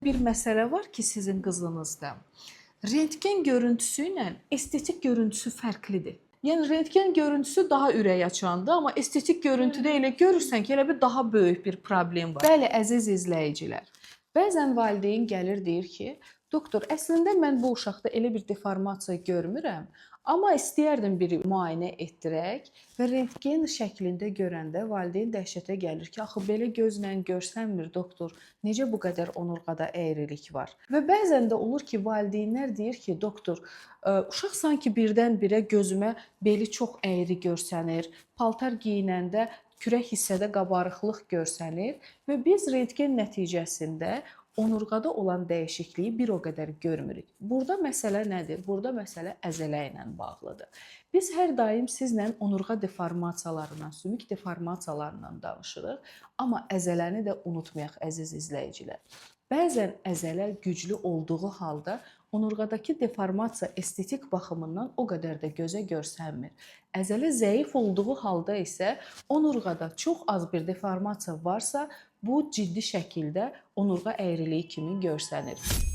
Bir məsələ var ki, sizin qızınızda. Rentgen görüntüsü ilə estetik görüntüsü fərqlidir. Yəni rentgen görüntüsü daha ürək açandır, amma estetik görüntüdə elə görürsən ki, elə bir daha böyük bir problem var. Bəli, əziz izləyicilər. Bəzən valideyn gəlir deyir ki, doktor, əslində mən bu uşaqda elə bir deformasiya görmürəm, amma istəyərdim bir müayinə etdirək və rentgen şəklində görəndə valideyn dəhşətə gəlir ki, axı belə gözlə görsənmir doktor, necə bu qədər onurğada əyrilik var? Və bəzən də olur ki, valideynlər deyir ki, doktor, uşaq sanki birdən-birə gözümə beli çox əyri görsənir, paltar geyinəndə kürək hissədə qabarıqlıq görsənir və biz rentgen nəticəsində onurğada olan dəyişikliyi bir o qədər görmürük. Burada məsələ nədir? Burada məsələ əzələ ilə bağlıdır. Biz hər daim sizlə onurğa deformasiyalarından, sümük deformasiyalarından danışırıq, amma əzələni də unutmayaq əziz izləyicilər. Bəzən əzələ güclü olduğu halda onurğadakı deformasiya estetik baxımından o qədər də gözə görsənmir. Əzələ zəif olduğu halda isə onurğada çox az bir deformasiya varsa, bu ciddi şəkildə onurğa əyriliyi kimi görsənir.